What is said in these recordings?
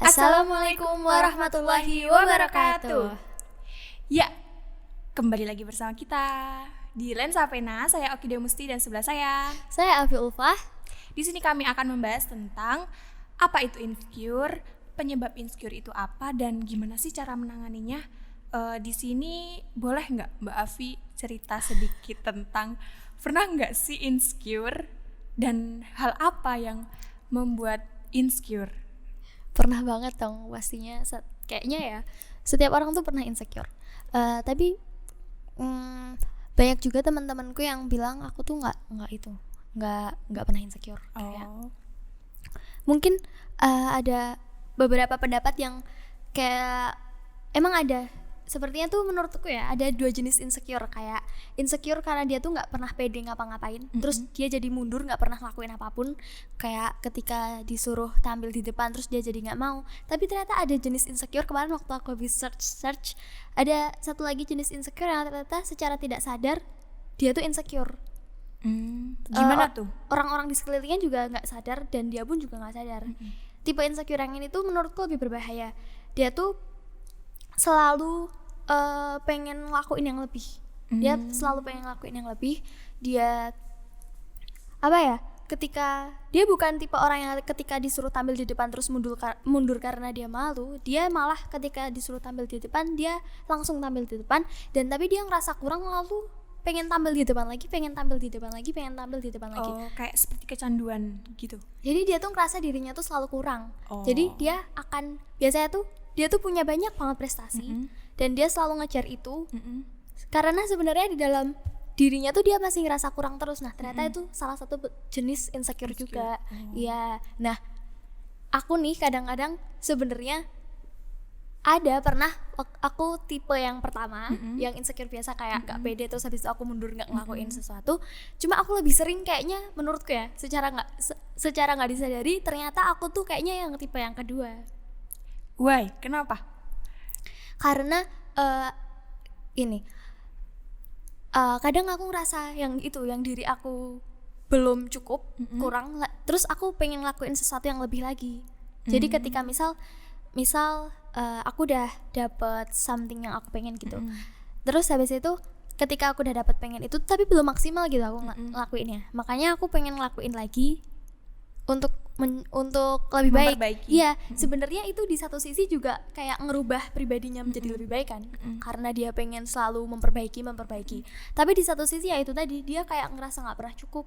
Assalamualaikum warahmatullahi wabarakatuh. Ya, kembali lagi bersama kita di Lensa Pena. Saya Oki Demusti dan sebelah saya Afi Ulfah. Di sini kami akan membahas tentang apa itu insecure, penyebab insecure itu apa, dan gimana sih cara menanganinya. Di sini boleh nggak Mbak Afi cerita sedikit tentang pernah nggak sih insecure dan hal apa yang membuat insecure? Pernah banget dong pastinya, kayaknya ya setiap orang tuh pernah insecure. Tapi banyak juga teman-temanku yang bilang aku tuh nggak pernah insecure. Mungkin ada beberapa pendapat yang kayak emang ada. Sepertinya tuh menurutku ya ada dua jenis insecure. Kayak insecure karena dia tuh nggak pernah pede ngapa-ngapain, terus dia jadi mundur, nggak pernah ngelakuin apapun. Kayak ketika disuruh tampil di depan terus dia jadi nggak mau. Tapi ternyata ada jenis insecure, kemarin waktu aku habis search ada satu lagi jenis insecure yang ternyata secara tidak sadar dia tuh insecure. Gimana tuh? Orang-orang di sekelilingnya juga nggak sadar dan dia pun juga nggak sadar. Tipe insecure yang ini tuh menurutku lebih berbahaya. Dia tuh selalu pengen ngelakuin yang lebih. Dia selalu pengen ngelakuin yang lebih. Dia ketika dia bukan tipe orang yang ketika disuruh tampil di depan terus mundur karena dia malu. Dia malah ketika disuruh tampil di depan dia langsung tampil di depan, dan tapi dia ngerasa kurang lalu pengen tampil di depan lagi, pengen tampil di depan lagi, pengen tampil di depan lagi. Kayak seperti kecanduan gitu. Jadi dia tuh ngerasa dirinya tuh selalu kurang. Jadi dia akan biasanya tuh dia tuh punya banyak banget prestasi dan dia selalu ngejar itu karena sebenarnya di dalam dirinya tuh dia masih ngerasa kurang terus. Nah ternyata itu salah satu jenis insecure juga. Iya. Nah aku nih kadang-kadang sebenarnya pernah aku tipe yang pertama yang insecure biasa kayak gak pede terus habis itu aku mundur gak ngelakuin sesuatu. Cuma aku lebih sering kayaknya menurutku ya secara gak disadari ternyata aku tuh kayaknya yang tipe yang kedua. Why? Kenapa? Karena kadang aku ngerasa yang diri aku belum cukup, kurang, terus aku pengen ngelakuin sesuatu yang lebih lagi. Jadi ketika misal aku udah dapet something yang aku pengen gitu, terus habis itu ketika aku udah dapet pengen itu tapi belum maksimal gitu aku ngelakuinnya, makanya aku pengen ngelakuin lagi untuk lebih baik. Iya, sebenarnya itu di satu sisi juga kayak ngerubah pribadinya menjadi lebih baik kan, karena dia pengen selalu memperbaiki. Tapi di satu sisi ya itu tadi dia kayak ngerasa nggak pernah cukup.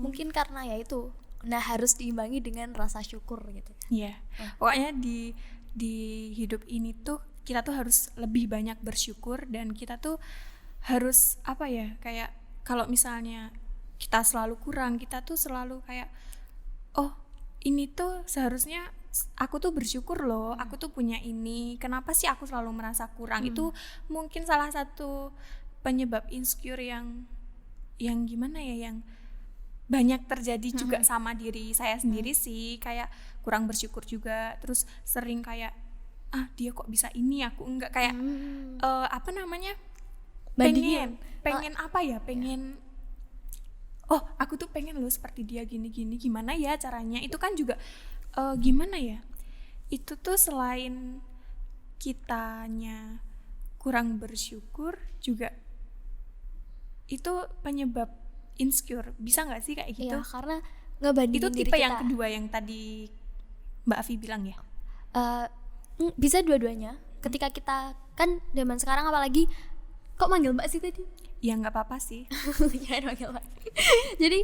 Mungkin karena ya itu. Nah harus diimbangi dengan rasa syukur gitu. Iya. Pokoknya di hidup ini tuh kita tuh harus lebih banyak bersyukur, dan kita tuh harus kayak kalau misalnya kita selalu kurang, kita tuh selalu kayak ini tuh seharusnya aku tuh bersyukur loh, aku tuh punya ini, kenapa sih aku selalu merasa kurang. Itu mungkin salah satu penyebab insecure yang gimana ya, yang banyak terjadi juga sama diri saya sendiri sih, kayak kurang bersyukur juga, terus sering kayak dia kok bisa ini aku enggak, kayak pengen aku tuh pengen loh seperti dia gini gimana ya caranya. Itu kan juga gimana ya, itu tuh selain kitanya kurang bersyukur juga itu penyebab insecure. Bisa nggak sih kayak gitu? Iya, karena ngebandingin itu diri tipe kita. yang kedua yang tadi Mbak Afi bilang ya. Bisa dua-duanya. Ketika kita kan zaman sekarang, apalagi kok manggil Mbak sih tadi? Ya nggak apa-apa sih. Jangan manggil Mbak. Jadi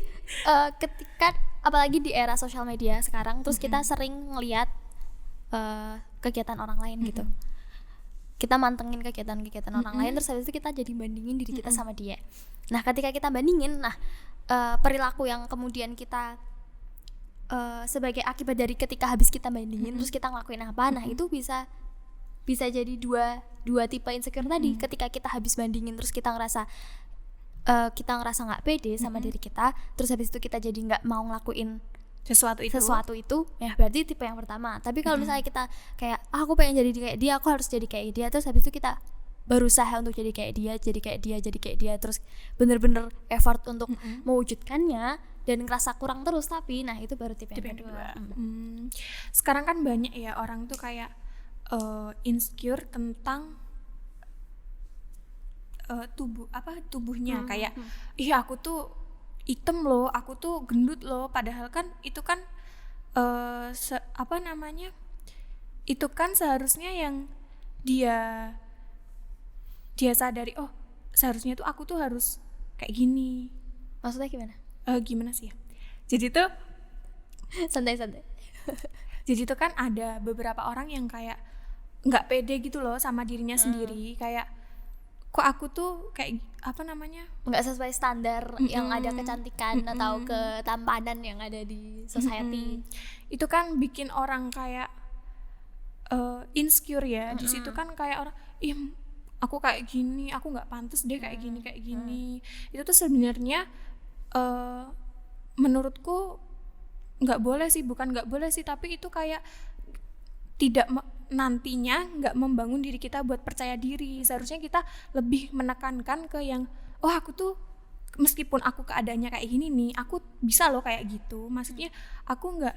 ketika apalagi di era sosial media sekarang, terus kita sering ngelihat kegiatan orang lain gitu. Kita mantengin kegiatan orang lain, terus habis itu kita jadi bandingin diri kita sama dia. Nah ketika kita bandingin, perilaku yang kemudian kita sebagai akibat dari ketika habis kita bandingin terus kita ngelakuin apa, nah itu bisa jadi dua tipe insecure tadi. Ketika kita habis bandingin terus kita ngerasa nggak pede sama diri kita, terus habis itu kita jadi nggak mau ngelakuin sesuatu itu, ya berarti tipe yang pertama. Tapi kalau misalnya kita kayak aku pengen jadi kayak dia, aku harus jadi kayak dia, terus habis itu kita berusaha untuk jadi kayak dia, terus bener-bener effort untuk mewujudkannya, dan ngerasa kurang terus, tapi nah itu baru tipe yang kedua. Sekarang kan banyak ya orang tuh kayak insecure tentang tubuhnya, kayak ih aku tuh item loh, aku tuh gendut loh, padahal kan itu kan itu kan seharusnya yang dia sadari, oh seharusnya tuh aku tuh harus kayak gini. Maksudnya gimana? Gimana sih ya, jadi tuh Santai-santai. jadi tuh kan ada beberapa orang yang kayak nggak pede gitu loh sama dirinya sendiri, kayak kok aku tuh kayak nggak sesuai standar yang ada kecantikan atau ketampanan yang ada di society. Itu kan bikin orang kayak insecure ya. Di situ kan kayak orang, ih aku kayak gini, aku nggak pantas deh kayak gini. Itu tuh sebenarnya menurutku bukan nggak boleh sih, tapi itu kayak tidak nantinya nggak membangun diri kita buat percaya diri. Seharusnya kita lebih menekankan ke yang, oh aku tuh meskipun aku keadaannya kayak gini nih, aku bisa loh kayak gitu. Maksudnya aku nggak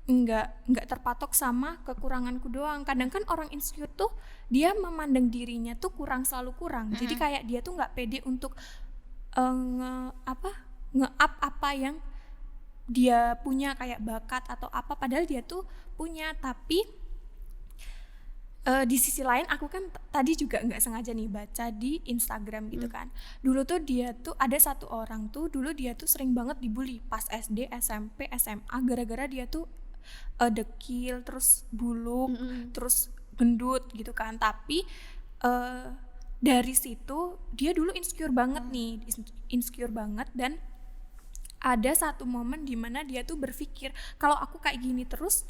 nggak terpatok sama kekuranganku doang. Kadang kan orang insecure tuh dia memandang dirinya tuh selalu kurang. Jadi kayak dia tuh nggak pede untuk nge-up apa yang dia punya, kayak bakat atau apa, padahal dia tuh punya. Tapi di sisi lain aku kan tadi juga nggak sengaja nih baca di Instagram gitu kan. Dulu tuh dia tuh ada satu orang tuh, dulu dia tuh sering banget dibully pas SD, SMP, SMA, gara-gara dia tuh dekil, terus buluk, terus gendut gitu kan. Tapi dari situ dia dulu insecure banget dan ada satu momen dimana dia tuh berpikir, kalau aku kayak gini terus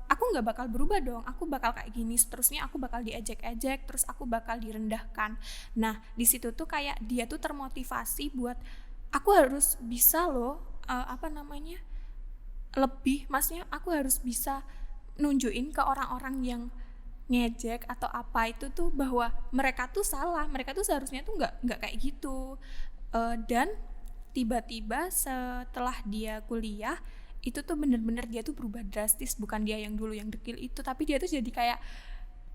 aku nggak bakal berubah dong, aku bakal kayak gini seterusnya, aku bakal diejek-ejek, terus aku bakal direndahkan. Nah di situ tuh kayak dia tuh termotivasi buat aku harus bisa loh lebih, maksudnya aku harus bisa nunjukin ke orang-orang yang ngejek atau apa itu tuh bahwa mereka tuh salah, mereka tuh seharusnya tuh nggak kayak gitu. Dan tiba-tiba setelah dia kuliah itu tuh bener-bener dia tuh berubah drastis. Bukan dia yang dulu yang dekil itu, tapi dia tuh jadi kayak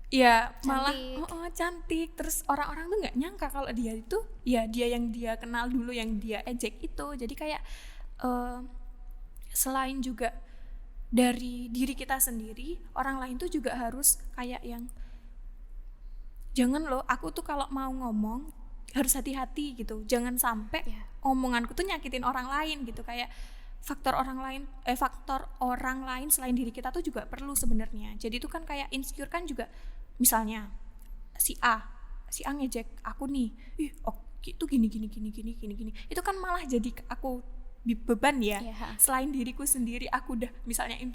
ya cantik. Malah cantik. Terus orang-orang tuh nggak nyangka kalau dia itu ya dia yang dia kenal dulu yang dia ejek itu. Jadi kayak selain juga dari diri kita sendiri, orang lain tuh juga harus kayak yang jangan loh, aku tuh kalau mau ngomong harus hati-hati gitu, jangan sampai omonganku tuh nyakitin orang lain gitu. Kayak faktor orang lain selain diri kita tuh juga perlu sebenarnya. Jadi tuh kan kayak insecure kan juga, misalnya si A ngejek aku nih, itu gini, itu kan malah jadi aku beban ya. Selain diriku sendiri aku udah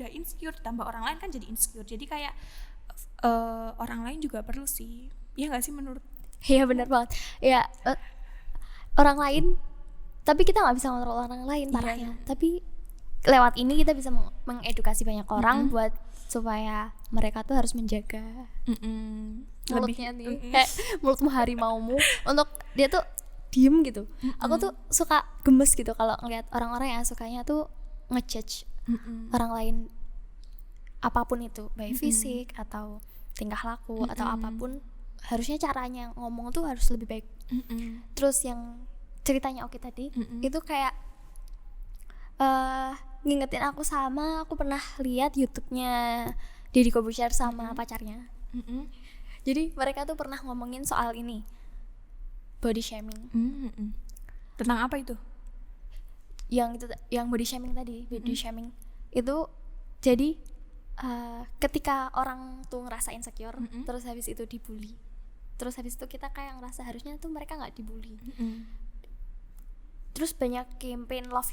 insecure, tambah orang lain kan jadi insecure. Jadi kayak orang lain juga perlu sih, ya nggak sih menurut? Iya benar banget ya, orang lain, tapi kita nggak bisa kontrol orang lain parahnya. Tapi lewat ini kita bisa mengedukasi banyak orang buat supaya mereka tuh harus menjaga mulutnya nih, kayak mulutmu harimaumu, untuk dia tuh diem gitu. Aku tuh suka gemes gitu kalau ngeliat orang-orang yang sukanya tuh ngejudge orang lain, apapun itu, baik fisik atau tingkah laku atau apapun. Harusnya caranya ngomong tuh harus lebih baik. Terus yang ceritanya Oki tadi itu kayak ngingetin aku pernah lihat YouTube-nya Deddy Corbuzier sama pacarnya. Jadi mereka tuh pernah ngomongin soal ini, body shaming. Tentang apa itu? Yang body shaming tadi. Body shaming itu jadi ketika orang tuh ngerasa insecure, terus habis itu dibully, terus habis itu kita kayak ngerasa harusnya tuh mereka nggak dibully. Terus banyak campaign love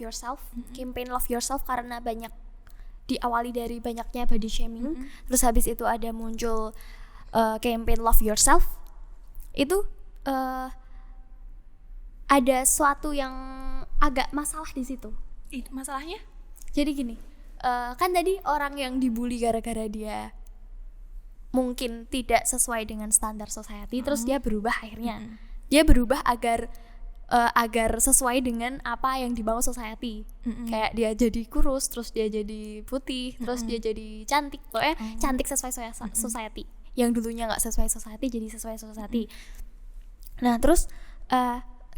yourself karena banyak diawali dari banyaknya body shaming. Terus habis itu ada muncul campaign love yourself. Itu ada suatu yang agak masalah di situ. Itu masalahnya? Jadi gini, kan tadi orang yang dibully gara-gara dia mungkin tidak sesuai dengan standar society, terus dia berubah akhirnya. Dia berubah agar agar sesuai dengan apa yang dibangun society. Kayak dia jadi kurus, terus dia jadi putih, terus dia jadi cantik. Pokoknya cantik sesuai society. Yang dulunya nggak sesuai society jadi sesuai society. Nah terus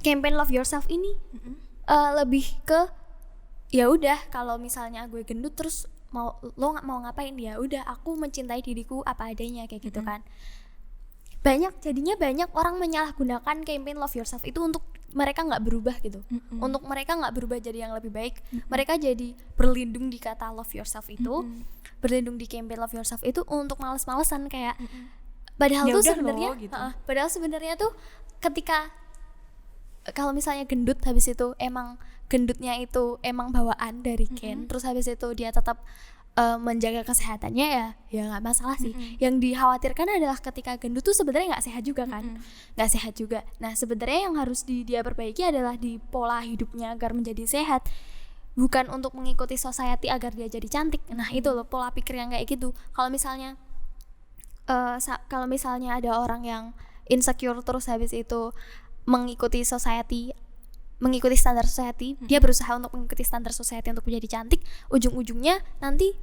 campaign Love Yourself ini lebih ke ya udah, kalau misalnya gue gendut terus lo mau ngapain, ya udah aku mencintai diriku apa adanya kayak gitu kan. Jadinya banyak orang menyalahgunakan campaign Love Yourself itu untuk mereka nggak berubah gitu, untuk mereka nggak berubah jadi yang lebih baik. Mereka jadi berlindung di kata Love Yourself itu, berlindung di campaign Love Yourself itu untuk males-malesan kayak padahal Ya tuh udah sebenarnya gitu. padahal sebenarnya tuh ketika kalau misalnya gendut habis itu emang gendutnya itu emang bawaan dari gen, terus habis itu dia tetap menjaga kesehatannya ya nggak masalah sih. Yang dikhawatirkan adalah ketika gendut tuh sebenarnya nggak sehat juga kan, nggak sehat juga. Nah sebenarnya yang harus dia perbaiki adalah di pola hidupnya agar menjadi sehat, bukan untuk mengikuti society agar dia jadi cantik. Nah itu loh pola pikir yang kayak gitu. Kalau misalnya ada orang yang insecure terus habis itu mengikuti society, mengikuti standar society, dia berusaha untuk mengikuti standar society untuk menjadi cantik, ujung-ujungnya nanti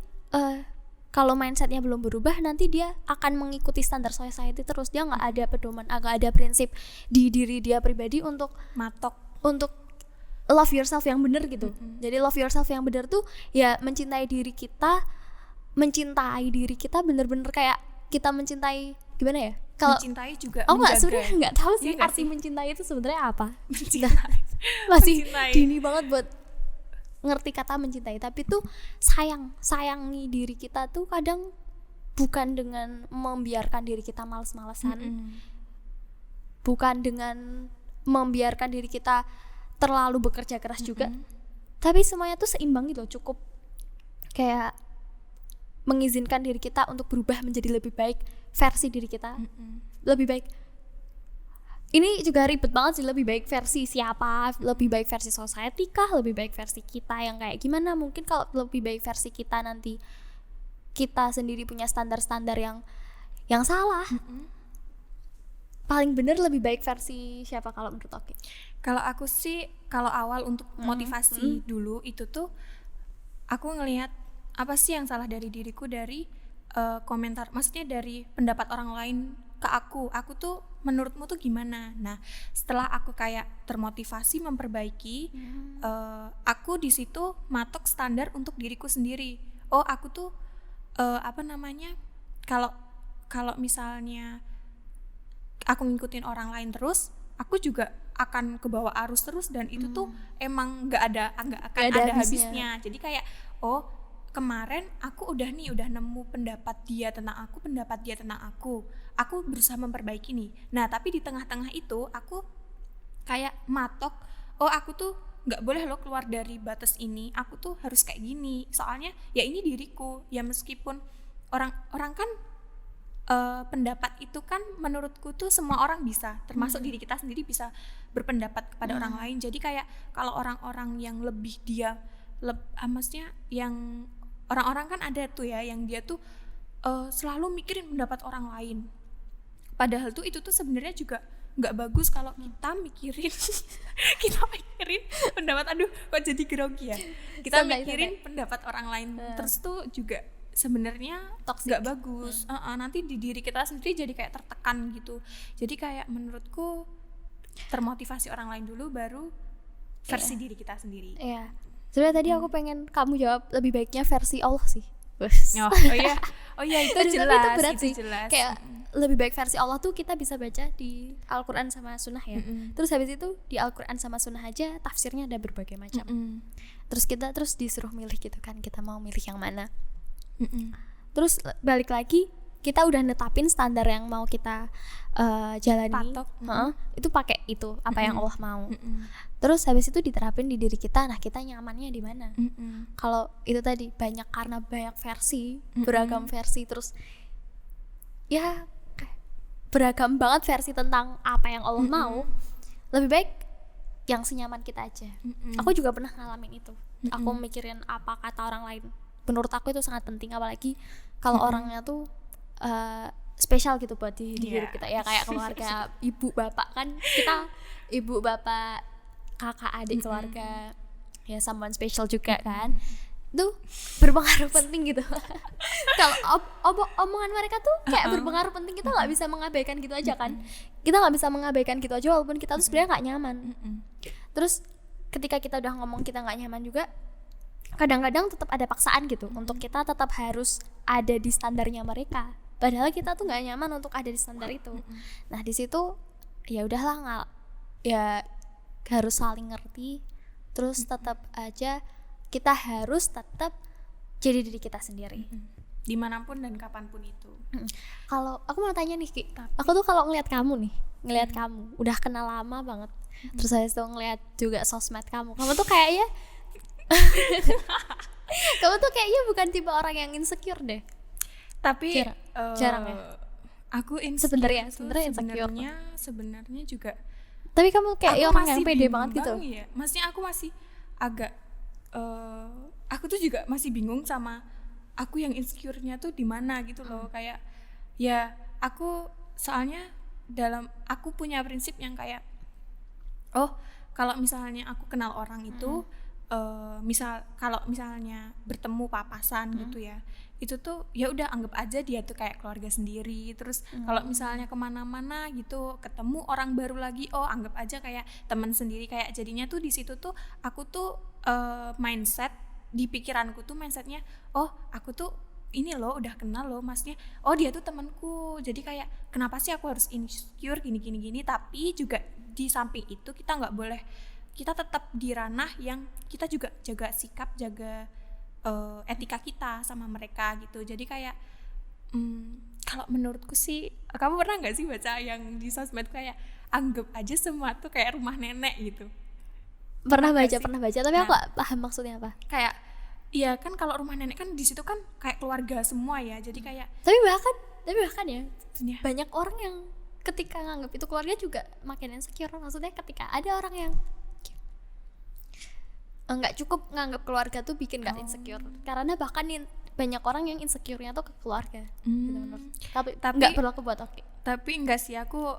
kalau mindsetnya belum berubah, nanti dia akan mengikuti standar society terus. Dia nggak ada pedoman, nggak ada prinsip di diri dia pribadi untuk untuk love yourself yang benar gitu. Jadi love yourself yang benar tuh ya mencintai diri kita bener-bener kayak kita mencintai, gimana ya? Kalau mencintai juga nggak, sebenarnya nggak tahu sih ya arti mencintai itu sebenarnya apa. Masih dini banget buat ngerti kata mencintai. Tapi tuh sayangi diri kita tuh kadang bukan dengan membiarkan diri kita malas-malasan, bukan dengan membiarkan diri kita terlalu bekerja keras juga, tapi semuanya tuh seimbang gitu. Cukup kayak mengizinkan diri kita untuk berubah menjadi lebih baik versi diri kita, lebih baik. Ini juga ribet banget sih, lebih baik versi siapa, lebih baik versi society kah, lebih baik versi kita yang kayak gimana. Mungkin kalau lebih baik versi kita nanti kita sendiri punya standar-standar yang salah. Paling bener lebih baik versi siapa kalau menurut Oki? Kalau aku sih, kalau awal untuk motivasi dulu itu tuh aku ngelihat apa sih yang salah dari diriku dari komentar, maksudnya dari pendapat orang lain ke aku tuh menurutmu tuh gimana. Nah setelah aku kayak termotivasi memperbaiki, aku di situ matok standar untuk diriku sendiri. Oh aku tuh kalau misalnya aku ngikutin orang lain terus, aku juga akan kebawa arus terus, dan itu tuh emang nggak akan ada habisnya. Jadi kayak kemarin aku udah nemu pendapat dia tentang aku berusaha memperbaiki nih. Nah tapi di tengah-tengah itu aku kayak matok, aku tuh nggak boleh lo keluar dari batas ini, aku tuh harus kayak gini, soalnya ya ini diriku. Ya meskipun orang kan pendapat itu kan menurutku tuh semua orang bisa, termasuk diri kita sendiri bisa berpendapat kepada orang lain. Jadi kayak kalau orang-orang yang lebih maksudnya yang orang-orang kan ada tuh ya yang dia tuh selalu mikirin pendapat orang lain, padahal tuh itu tuh sebenarnya juga nggak bagus kalau kita mikirin pendapat, kok jadi grogi ya, kita mikirin pendapat orang lain terus tuh juga sebenarnya nggak bagus. Nanti di diri kita sendiri jadi kayak tertekan gitu. Jadi kayak menurutku termotivasi orang lain dulu, baru versi diri kita sendiri. Sebenarnya tadi aku pengen kamu jawab lebih baiknya versi Allah sih. Oh iya itu jelas. Tapi itu berat sih. Jelas. Kayak lebih baik versi Allah tuh kita bisa baca di Al-Quran sama Sunnah ya. Terus habis itu di Al-Quran sama Sunnah aja tafsirnya ada berbagai macam. Terus kita disuruh milih gitu kan, kita mau milih yang mana. Terus balik lagi, kita udah netapin standar yang mau kita jalani, itu pakai itu apa yang Allah mau. Terus habis itu diterapin di diri kita. Nah kita nyamannya di mana? Kalau itu tadi karena banyak versi, beragam versi, terus ya beragam banget versi tentang apa yang Allah mau. Lebih baik yang senyaman kita aja. Aku juga pernah ngalamin itu. Aku mikirin apa kata orang lain. Menurut aku itu sangat penting, apalagi kalau orangnya tuh spesial gitu buat di diri kita ya, kayak keluarga ibu bapak kan, kita ibu bapak kakak adik keluarga, ya someone special juga kan, itu berpengaruh penting gitu. Kalau omongan mereka tuh kayak berpengaruh penting, kita nggak bisa mengabaikan gitu aja kan, kita nggak bisa mengabaikan gitu aja walaupun kita tuh sebenarnya nggak nyaman. Terus ketika kita udah ngomong kita nggak nyaman juga, kadang-kadang tetap ada paksaan gitu untuk kita tetap harus ada di standarnya mereka, padahal kita tuh nggak nyaman untuk ada di standar itu. Nah di situ ya udahlah, ya harus saling ngerti, terus tetap aja kita harus tetap jadi diri kita sendiri dimanapun dan kapanpun itu. Kalau aku mau tanya nih Ki, aku tuh kalau ngelihat kamu kamu udah kenal lama banget, terus habis itu ngelihat juga sosmed kamu tuh kayaknya kamu tuh kayaknya bukan tipe orang yang insecure deh. Tapi jarang ya. Aku sebenarnya insecure. Sebenarnya juga. Tapi kamu kayak orang yang pede banget gitu. Ya. Maksudnya aku masih agak aku tuh juga masih bingung sama aku yang insecure-nya tuh di mana gitu loh. Kayak ya aku soalnya aku punya prinsip yang kayak kalau misalnya aku kenal orang itu kalau misalnya bertemu papasan gitu ya, itu tuh ya udah anggap aja dia tuh kayak keluarga sendiri. Terus kalau misalnya kemana-mana gitu ketemu orang baru lagi, anggap aja kayak teman sendiri. Kayak jadinya tuh di situ tuh aku tuh mindset di pikiranku tuh mindsetnya aku tuh ini loh udah kenal loh, maksudnya dia tuh temanku, jadi kayak kenapa sih aku harus insecure gini. Tapi juga di samping itu kita nggak boleh, kita tetap di ranah yang kita juga jaga sikap, jaga etika kita sama mereka gitu. Jadi kayak kalau menurutku sih, kamu pernah nggak sih baca yang di sosmed kayak anggap aja semua tuh kayak rumah nenek gitu? Pernah baca tapi aku gak paham maksudnya apa. Kayak iya kan, kalau rumah nenek kan di situ kan kayak keluarga semua ya, jadi kayak tapi bahkan ya banyak orang yang ketika nganggap itu keluarga juga makin insecure. Maksudnya ketika ada orang yang nggak cukup nganggap keluarga tuh bikin nggak insecure, karena bahkan banyak orang yang insecure-nya tuh ke keluarga gitu menurut. Tapi nggak berlaku buat tapi enggak sih, aku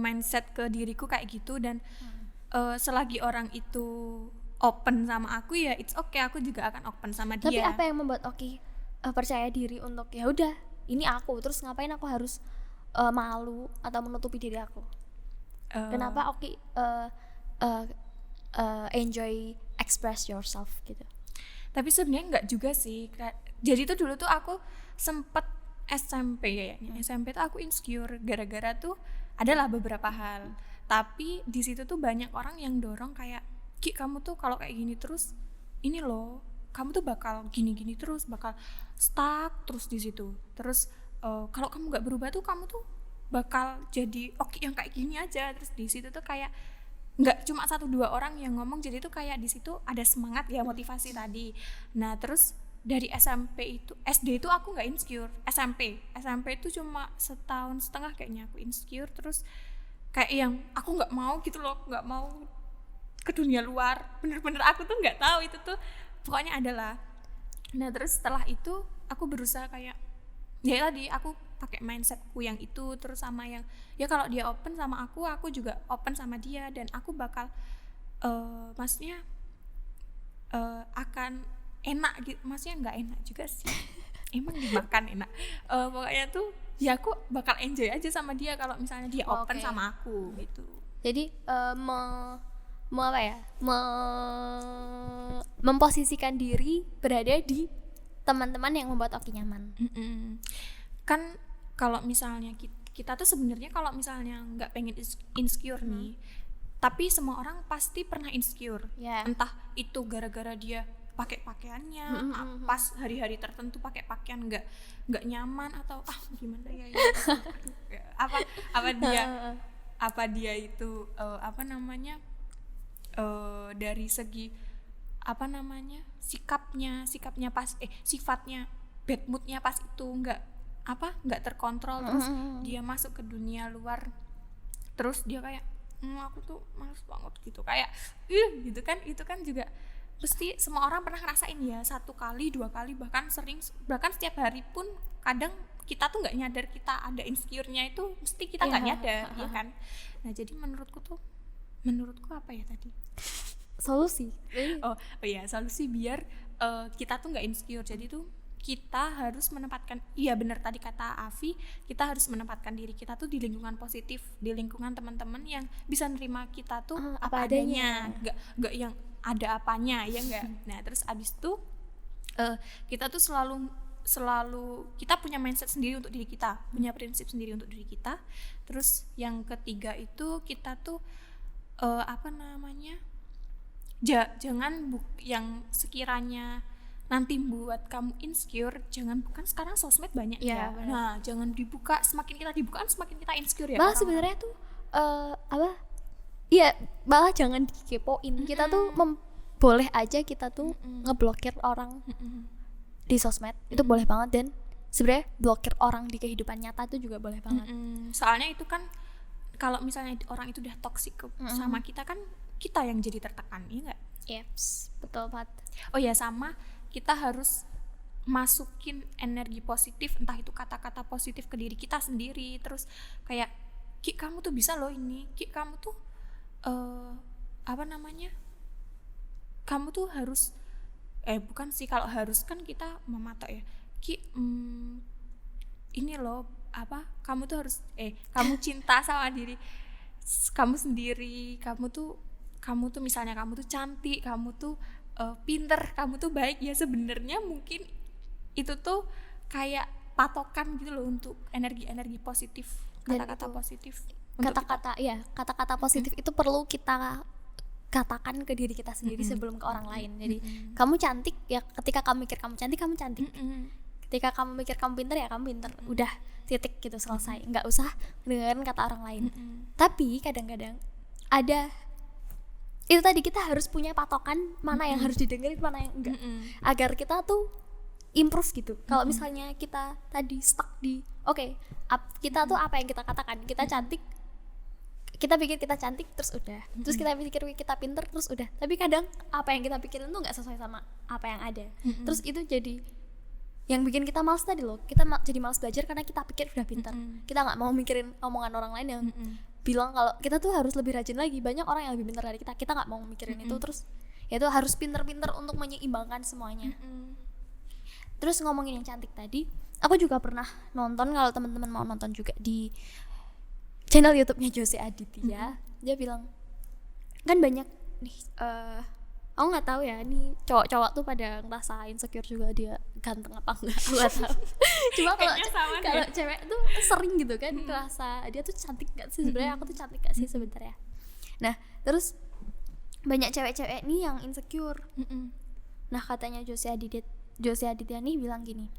mindset ke diriku kayak gitu. Dan selagi orang itu open sama aku ya it's okay, aku juga akan open sama dia. Tapi apa yang membuat percaya diri untuk ya udah ini aku, terus ngapain aku harus malu atau menutupi diri aku? Kenapa enjoy express yourself gitu? Tapi sebenarnya enggak juga sih. Jadi tuh dulu tuh aku sempet SMP kayaknya. SMP tuh aku insecure gara-gara tuh adalah beberapa hal. Tapi di situ tuh banyak orang yang dorong kayak, Ki, kamu tuh kalau kayak gini terus ini loh, kamu tuh bakal gini-gini terus, bakal stuck terus di situ. Terus kalau kamu nggak berubah tuh kamu tuh bakal jadi yang kayak gini aja. Terus di situ tuh kayak nggak cuma 1-2 orang yang ngomong, jadi tuh kayak di situ ada semangat ya, motivasi tadi. Nah terus dari SMP itu, SD itu aku nggak insecure, SMP itu cuma 1.5 tahun kayaknya aku insecure. Terus kayak yang aku nggak mau gitu loh, nggak mau ke dunia luar, bener-bener aku tuh nggak tahu itu tuh pokoknya adalah. Nah terus setelah itu aku berusaha kayak ya tadi aku pakai mindsetku yang itu, terus sama yang ya kalau dia open sama aku juga open sama dia, dan aku bakal maksudnya akan enak gitu, maksudnya nggak enak juga sih emang dimakan enak, pokoknya tuh ya aku bakal enjoy aja sama dia kalau misalnya dia open sama aku gitu. Jadi memposisikan diri berada di teman-teman yang membuat Oki nyaman. Kan kalau misalnya kita tuh sebenarnya kalau misalnya nggak pengen insecure nih, tapi semua orang pasti pernah insecure, entah itu gara-gara dia pakai pakaiannya pas hari-hari tertentu pakai pakaian nggak nyaman, atau gimana ya apa dia itu dari segi sikapnya pas sifatnya bad moodnya pas itu nggak terkontrol, terus dia masuk ke dunia luar, terus dia kayak aku tuh males banget gitu, kayak gitu kan. Itu kan juga pasti semua orang pernah ngerasain ya, 1 kali 2 kali, bahkan setiap hari pun kadang kita tuh nggak nyadar kita ada insecure-nya itu, mesti kita nggak nyadar ya kan. Nah jadi menurutku tuh menurutku apa ya tadi? Solusi. Oh iya, solusi biar kita tuh nggak insecure. Jadi tuh kita harus menempatkan, iya benar tadi kata Afi, kita harus menempatkan diri kita tuh di lingkungan positif, di lingkungan teman-teman yang bisa nerima kita tuh apa adanya, nggak yang ada apanya, ya nggak. Nah terus abis itu kita tuh selalu kita punya mindset sendiri untuk diri kita, punya prinsip sendiri untuk diri kita. Terus yang ketiga itu kita tuh jangan yang sekiranya nanti buat kamu insecure, bukan sekarang sosmed banyak ya. Nah, jangan dibuka, semakin kita dibuka semakin kita insecure ya. Malah sebenarnya tuh iya, malah jangan dikepoin. Kita tuh boleh aja kita tuh ngeblokir orang di sosmed. Itu boleh banget, dan sebenarnya blokir orang di kehidupan nyata itu juga boleh banget. Soalnya itu kan kalau misalnya orang itu udah toksik sama kita kan kita yang jadi tertekan, iya nggak? Yes, betul banget. Oh ya, sama kita harus masukin energi positif, entah itu kata-kata positif ke diri kita sendiri. Terus kayak, Ki kamu tuh bisa loh ini, Ki kamu tuh kamu tuh harus bukan sih, kalau harus kan kita mematok ya, Ki ini loh kamu tuh harus kamu cinta sama diri kamu sendiri, kamu tuh misalnya kamu tuh cantik, kamu tuh pinter, kamu tuh baik. Ya sebenarnya mungkin itu tuh kayak patokan gitu loh untuk energi positif, kata-kata positif. Kata-kata positif itu perlu kita katakan ke diri kita sendiri sebelum ke orang lain. Jadi kamu cantik ya, ketika kamu mikir kamu cantik, kamu cantik. Ketika kamu mikir kamu pinter ya kamu pinter. Udah, titik gitu, selesai. Nggak usah dengerin kata orang lain. Tapi kadang-kadang ada itu tadi, kita harus punya patokan mana yang harus didengerin, mana yang enggak, agar kita tuh improve gitu. Kalau misalnya kita tadi stuck di kita tuh apa yang kita katakan, kita cantik, kita pikir kita cantik terus udah, terus kita pikir kita pinter terus udah, tapi kadang apa yang kita pikirin tuh nggak sesuai sama apa yang ada. Terus itu jadi yang bikin kita malas tadi loh, kita jadi malas belajar karena kita pikir udah pinter. Kita nggak mau mikirin omongan orang lain yang bilang kalau kita tuh harus lebih rajin lagi. Banyak orang yang lebih pintar dari kita nggak mau mikirin itu. Terus ya itu harus pinter-pinter untuk menyeimbangkan semuanya. Terus ngomongin yang cantik tadi, aku juga pernah nonton, kalau teman-teman mau nonton juga di channel YouTube-nya Jose Aditya. Dia bilang kan banyak nih aku nggak tahu ya, nih cowok-cowok tuh pada ngerasa insecure juga dia ganteng apa enggak, aku nggak tahu. Cuma kalau cewek tuh sering gitu kan ngerasa dia tuh cantik gak sih sebenarnya, aku tuh cantik gak sih sebenarnya. Nah terus banyak cewek-cewek nih yang insecure. Nah katanya Jose Aditya nih bilang gini,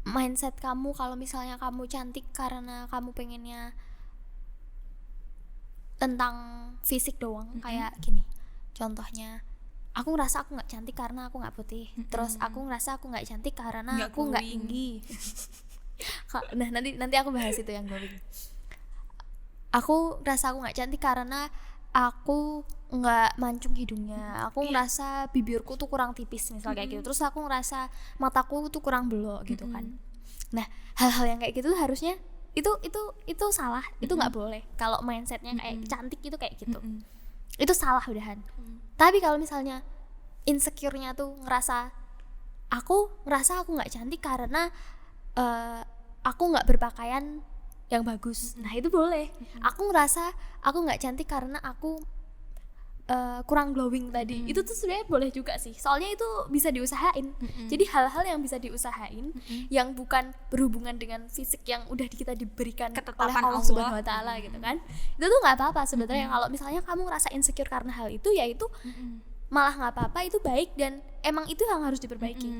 mindset kamu kalau misalnya kamu cantik karena kamu pengennya tentang fisik doang, kayak gini contohnya, aku ngerasa aku nggak cantik karena aku nggak putih. Terus aku ngerasa aku nggak cantik karena aku nggak tinggi. Nah nanti aku bahas itu yang glowing. Aku ngerasa aku nggak cantik karena aku nggak mancung hidungnya, aku ngerasa bibirku tuh kurang tipis misal kayak gitu. Terus aku ngerasa mataku tuh kurang belok gitu kan. Nah hal-hal yang kayak gitu harusnya itu salah, itu nggak boleh. Kalau mindsetnya kayak cantik itu kayak gitu, itu salah udahan. Tapi kalau misalnya insecure-nya tuh ngerasa aku nggak cantik karena aku nggak berpakaian yang bagus, nah itu boleh. Aku ngerasa aku nggak cantik karena aku kurang glowing tadi, itu tuh sebenarnya boleh juga sih, soalnya itu bisa diusahain. Jadi hal-hal yang bisa diusahain, yang bukan berhubungan dengan fisik yang udah kita diberikan oleh Allah Subhanahu Wa Taala gitu kan, itu tuh nggak apa-apa sebenarnya. Kalau misalnya kamu ngerasa insecure karena hal itu, ya itu malah nggak apa-apa, itu baik dan emang itu yang harus diperbaiki.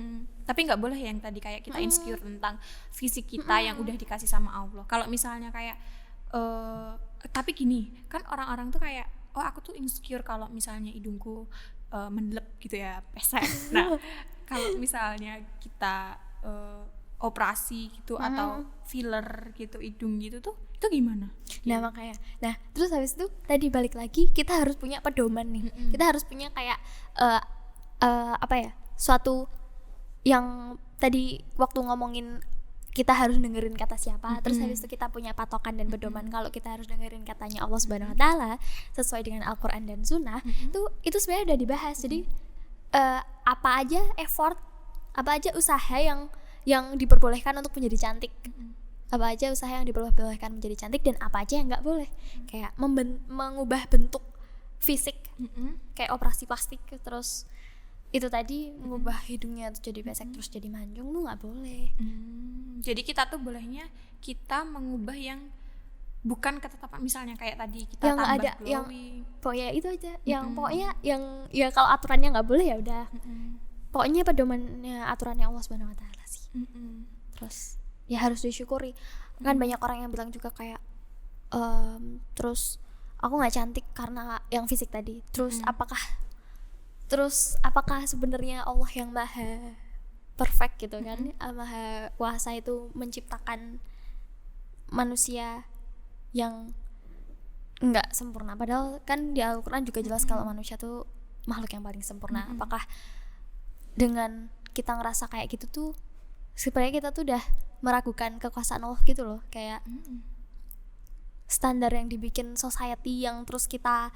Tapi nggak boleh yang tadi kayak kita insecure tentang fisik kita yang udah dikasih sama Allah. Kalau misalnya kayak tapi gini kan, orang-orang tuh kayak aku tuh insecure kalau misalnya hidungku mendelep gitu ya, pesek. Nah kalau misalnya kita operasi gitu atau filler gitu hidung gitu tuh, itu gimana? Nah makanya, terus habis itu tadi balik lagi, kita harus punya pedoman nih. Kita harus punya kayak suatu yang tadi waktu ngomongin kita harus dengerin kata siapa, terus habis itu kita punya patokan dan pedoman kalau kita harus dengerin katanya Allah Subhanahu wa taala sesuai dengan Al-Qur'an dan Sunnah. Itu sebenarnya udah dibahas. Jadi apa aja effort, apa aja usaha yang diperbolehkan untuk menjadi cantik. Apa aja usaha yang diperbolehkan menjadi cantik dan apa aja yang nggak boleh. Kayak mengubah bentuk fisik, kayak operasi plastik, terus itu tadi mengubah hidungnya tuh jadi pesek terus jadi mancung tuh nggak boleh. Jadi kita tuh bolehnya kita mengubah yang bukan ketetapan, misalnya kayak tadi kita Yang tambah ada, glowing. yang pokoknya itu aja, yang pokoknya yang ya kalau aturannya nggak boleh ya udah. Pokoknya pedomannya aturannya Allah Subhanahu wa taala sih. Terus ya harus disyukuri. Kan banyak orang yang bilang juga kayak terus aku nggak cantik karena yang fisik tadi. Terus apakah sebenarnya Allah yang maha perfect gitu kan, maha kuasa itu menciptakan manusia yang nggak sempurna, padahal kan di Al-Quran juga jelas kalau manusia tuh makhluk yang paling sempurna. Apakah dengan kita ngerasa kayak gitu tuh sebenarnya kita tuh udah meragukan kekuasaan Allah gitu loh, kayak standar yang dibikin society yang terus kita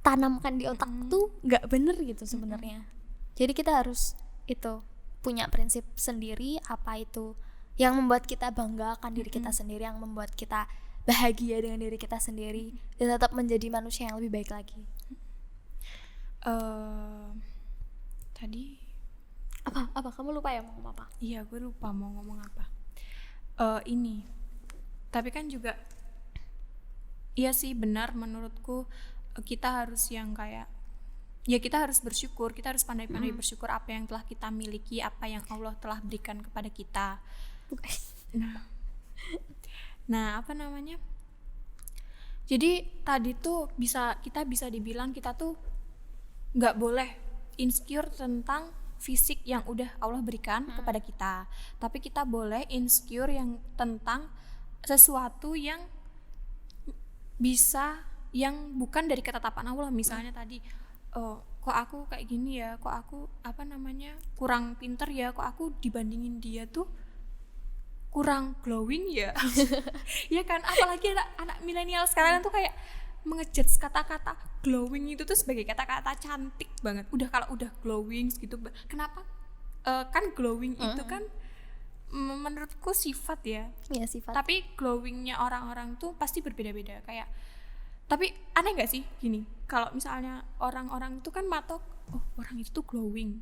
tanamkan di otak tuh nggak bener gitu sebenarnya. Jadi kita harus itu punya prinsip sendiri, apa itu yang membuat kita bangga akan diri kita sendiri, yang membuat kita bahagia dengan diri kita sendiri, dan tetap menjadi manusia yang lebih baik lagi. Tadi apa kamu lupa ya mau ngomong apa? iya, gue lupa mau ngomong apa. Ini tapi kan juga iya sih, benar menurutku kita harus yang kayak ya kita harus bersyukur, kita harus pandai-pandai bersyukur apa yang telah kita miliki, apa yang Allah telah berikan kepada kita. Nah apa namanya, jadi tadi tuh kita bisa dibilang kita tuh nggak boleh insecure tentang fisik yang udah Allah berikan kepada kita, tapi kita boleh insecure yang tentang sesuatu yang bisa yang bukan dari ketetapan Allah. Misalnya tadi kok aku kayak gini ya, kok aku kurang pinter ya, kok aku dibandingin dia tuh kurang glowing ya. Ya kan, apalagi anak milenial sekarang tuh kayak mengejudge kata-kata glowing itu tuh sebagai kata-kata cantik banget. Kalau udah glowing gitu, kenapa kan glowing itu kan menurutku sifat ya. Iya, sifat. Tapi glowingnya orang-orang tuh pasti berbeda-beda. Kayak tapi aneh nggak sih gini, kalau misalnya orang-orang itu kan matok, oh orang itu tuh glowing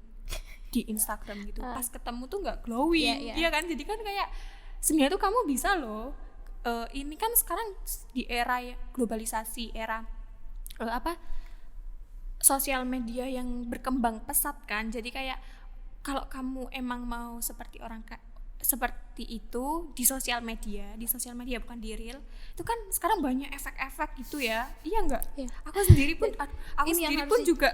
di Instagram gitu, pas ketemu tuh nggak glowing, iya kan? Jadi kan kayak sebenarnya tuh kamu bisa loh, ini kan sekarang di era globalisasi, era sosial media yang berkembang pesat kan. Jadi kayak kalau kamu emang mau seperti seperti itu di sosial media bukan di real, itu kan sekarang banyak efek-efek gitu ya, iya nggak? Iya. Aku sendiri pun juga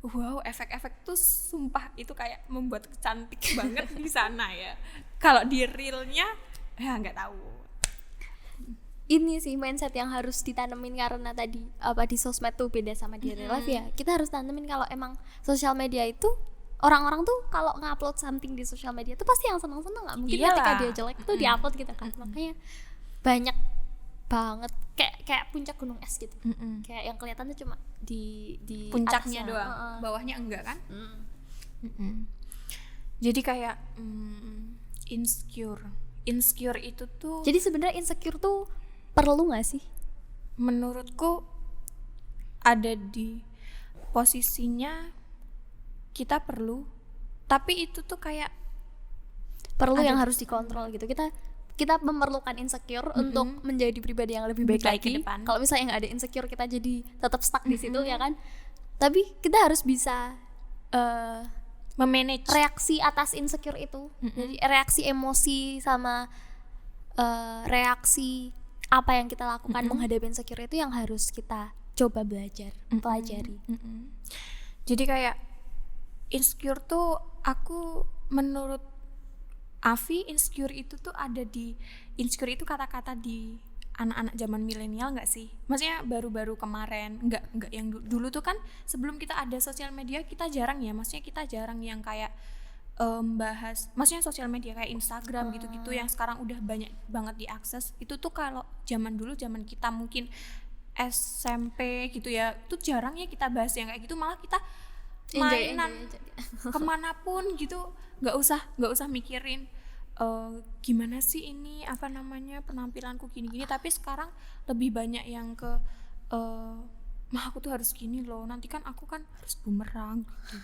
wow, efek-efek tuh sumpah itu kayak membuat cantik banget di sana ya. Kalau di realnya ya nggak tahu. Ini sih mindset yang harus ditanemin, karena tadi di sosmed tuh beda sama di real life ya. Kita harus tanemin kalau emang sosial media itu orang-orang tuh kalau ngupload something di sosial media tuh pasti yang seneng-seneng, nggak mungkin ketika dia jelek tuh diupload gitu kan. Makanya banyak banget kayak puncak gunung es gitu, kayak yang kelihatannya cuma di puncaknya atasnya doang, bawahnya enggak kan. Jadi kayak insecure itu tuh, jadi sebenarnya insecure tuh perlu nggak sih? Menurutku ada di posisinya kita perlu, tapi itu tuh kayak perlu yang harus dikontrol gitu. Kita memerlukan insecure untuk menjadi pribadi yang lebih baik lagi. Kalau misalnya nggak ada insecure, kita jadi tetap stuck di situ ya kan. Tapi kita harus bisa memanage reaksi atas insecure itu. Jadi reaksi emosi sama reaksi apa yang kita lakukan menghadapi insecure itu yang harus kita coba pelajari. Jadi kayak insecure tuh, menurut Afi, insecure itu kata-kata di anak-anak zaman milenial nggak sih? Maksudnya baru-baru kemarin, nggak yang dulu tuh kan sebelum kita ada sosial media kita jarang ya, maksudnya kita jarang yang kayak bahas, maksudnya sosial media kayak Instagram gitu-gitu yang sekarang udah banyak banget diakses. Itu tuh kalau zaman dulu, zaman kita mungkin SMP gitu ya, itu jarang ya kita bahas yang kayak gitu, malah kita mainan enjoy. kemanapun gitu, nggak usah mikirin gimana sih ini apa namanya penampilanku gini-gini. Tapi sekarang lebih banyak yang ke mah aku tuh harus gini loh, nanti kan aku kan harus bumerang gitu.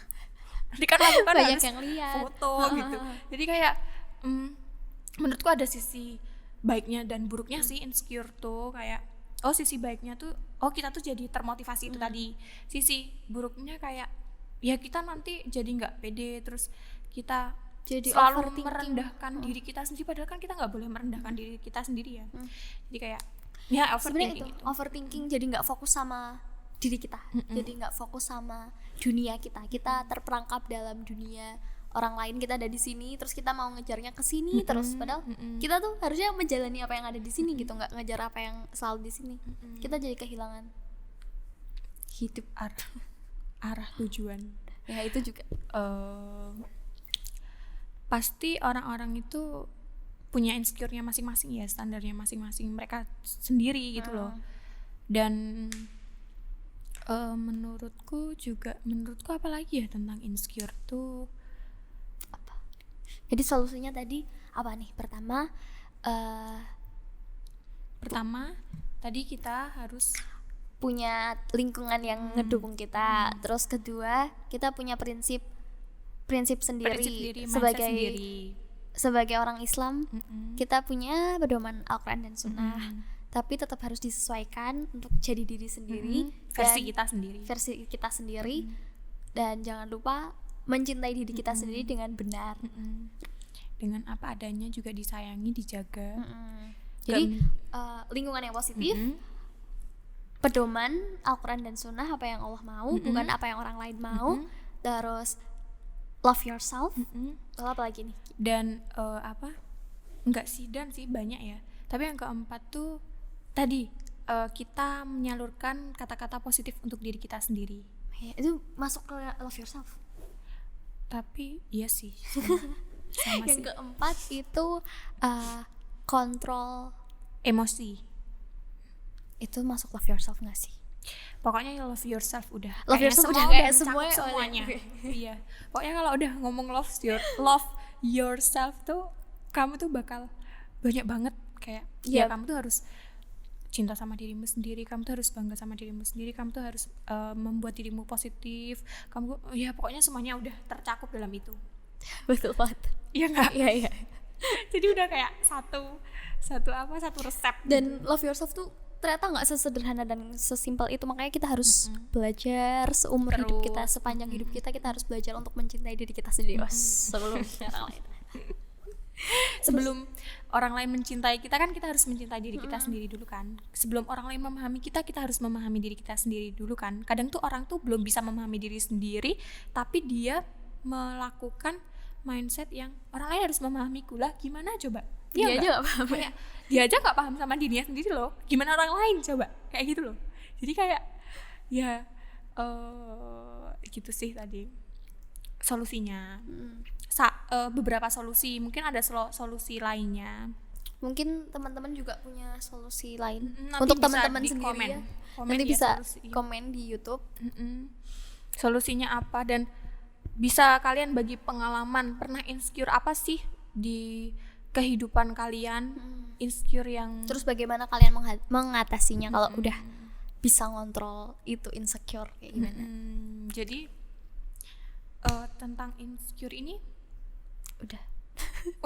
Nanti kan aku kan Banyak harus yang lihat. foto gitu. Jadi kayak menurutku ada sisi baiknya dan buruknya sih insecure tuh. Kayak sisi baiknya tuh kita tuh jadi termotivasi itu tadi. Sisi buruknya kayak ya kita nanti jadi nggak pede, terus kita Jadi selalu overthinking. merendahkan diri kita sendiri, padahal kan kita nggak boleh merendahkan diri kita sendiri ya. Jadi kayak ya Sebenarnya overthinking itu gitu. overthinking, jadi nggak fokus sama diri kita, jadi nggak fokus sama dunia kita terperangkap dalam dunia orang lain. Kita ada di sini terus kita mau ngejarnya ke sini terus, padahal kita tuh harusnya menjalani apa yang ada di sini gitu, nggak ngejar apa yang selalu di sini. Kita jadi kehilangan hidup arah tujuan. ya. Itu juga Pasti orang-orang itu punya insecure-nya masing-masing ya, standarnya masing-masing mereka sendiri gitu loh. Dan menurutku apa lagi ya tentang insecure tuh, jadi solusinya tadi apa nih? Pertama tadi kita harus punya lingkungan yang ngedukung kita. Terus kedua, kita punya prinsip sendiri, mindset sebagai sendiri. sebagai orang Islam. Kita punya pedoman Al-Quran dan Sunnah, tapi tetap harus disesuaikan untuk jadi diri sendiri, versi dan kita sendiri. Dan jangan lupa mencintai diri kita sendiri dengan benar. Dengan apa adanya, juga disayangi, dijaga. Jadi lingkungan yang positif, pedoman Al-Quran dan Sunnah, apa yang Allah mau, bukan apa yang orang lain mau. Terus love yourself. Lalu apa lagi nih? Dan dan sih banyak ya. Tapi yang keempat tuh tadi kita menyalurkan kata-kata positif untuk diri kita sendiri. Ya, itu masuk ke love yourself. Tapi iya sih. Sama Yang sih. keempat itu kontrol. Emosi. Itu masuk love yourself nggak sih? Pokoknya love yourself udah. Love Kayaknya yourself semua udah udah kayak mencakup semuanya. Iya. Pokoknya kalau udah ngomong love yourself tuh kamu tuh bakal banyak banget kayak ya kamu tuh harus cinta sama dirimu sendiri, kamu tuh harus bangga sama dirimu sendiri, kamu tuh harus membuat dirimu positif, kamu ya pokoknya semuanya udah tercakup dalam itu. Betul banget. Iya nggak? Iya. Jadi udah kayak satu resep. Dan love yourself tuh ternyata nggak sesederhana dan sesimpel itu. Makanya kita harus belajar seumur hidup kita, sepanjang hidup kita harus belajar untuk mencintai diri kita sendiri sebelum orang lain. Sebelum orang lain mencintai kita kan kita harus mencintai diri kita sendiri dulu kan. Sebelum orang lain memahami kita harus memahami diri kita sendiri dulu kan. Kadang tuh orang tuh belum bisa memahami diri sendiri, tapi dia melakukan mindset yang orang lain harus memahamiku lah. Gimana coba? Dia aja gak paham. Kayak, dia aja gak paham sama dirinya sendiri loh. Gimana orang lain coba? Kayak gitu loh. Jadi kayak ya gitu sih tadi solusinya. Beberapa solusi, mungkin ada solusi lainnya. Mungkin teman-teman juga punya solusi lain Nanti untuk bisa teman-teman di sendiri ya. komen Nanti ya bisa solusi. komen di YouTube. Solusinya apa, dan bisa kalian bagi pengalaman pernah insecure apa sih di kehidupan kalian, insecure yang Terus bagaimana kalian mengatasinya kalau udah bisa ngontrol itu insecure kayak gimana? Jadi tentang insecure ini Udah.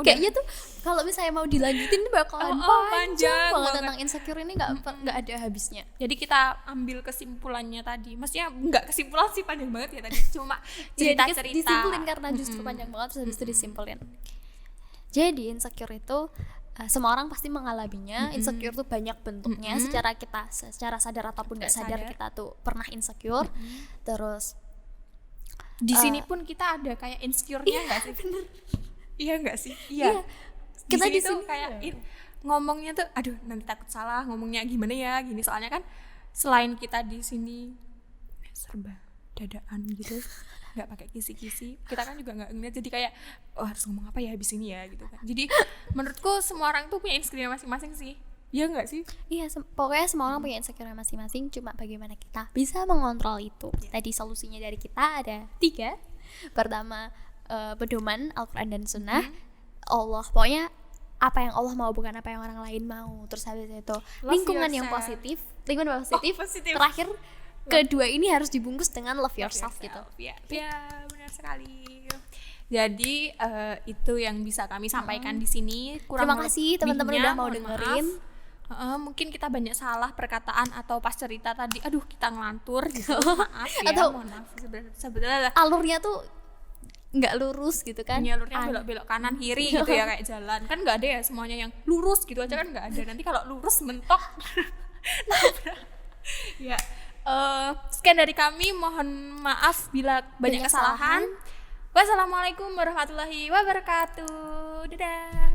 Kayaknya tuh kalau misalnya mau dilanjutin bakalan panjang banget banget. tentang insecure ini, nggak ada habisnya. Jadi kita ambil kesimpulannya tadi. Maksudnya nggak kesimpulan sih, panjang banget ya tadi. Cuma cerita-cerita. Disimpulin karena justru panjang banget, terus habis itu disimpulin. Jadi insecure itu semua orang pasti mengalaminya. Insecure tuh banyak bentuknya. Secara sadar ataupun nggak sadar kita tuh pernah insecure. Terus di sini pun kita ada kayak insecure-nya nggak sih? Bener. Iya nggak sih? Iya. Kita di tuh sini kayak ngomongnya tuh, aduh nanti takut salah ngomongnya gimana ya gini. Soalnya kan selain kita di sini serba dadaan gitu, nggak pakai kisi-kisi. Kita kan juga nggak ngeliat, jadi kayak oh harus ngomong apa ya habis ini ya gitu kan. Jadi menurutku semua orang tuh punya insecure masing-masing sih. Iya nggak sih? Iya, pokoknya semua orang punya insecure masing-masing, cuma bagaimana kita bisa mengontrol itu. Tadi solusinya dari kita ada 3. Pertama, pedoman Al-Quran dan Sunnah. Allah, pokoknya apa yang Allah mau, bukan apa yang orang lain mau. Terus habis itu lingkungan yang positif. Terakhir, kedua ini harus dibungkus dengan love yourself gitu. Ya benar sekali. Jadi itu yang bisa kami sampaikan di sini. Terima kasih teman-teman udah mau dengerin. Mungkin kita banyak salah perkataan atau pas cerita tadi, aduh kita ngelantur gitu. Maaf ya, atau mohon maaf sebenarnya alurnya tuh nggak lurus gitu kan. Ini alurnya belok-belok kanan kiri gitu ya, kayak jalan. Kan nggak ada ya semuanya yang lurus gitu aja kan, nggak ada. Nanti kalau lurus mentok. Ya. Sekian dari kami, mohon maaf bila banyak kesalahan. Wassalamualaikum warahmatullahi wabarakatuh. Dadah.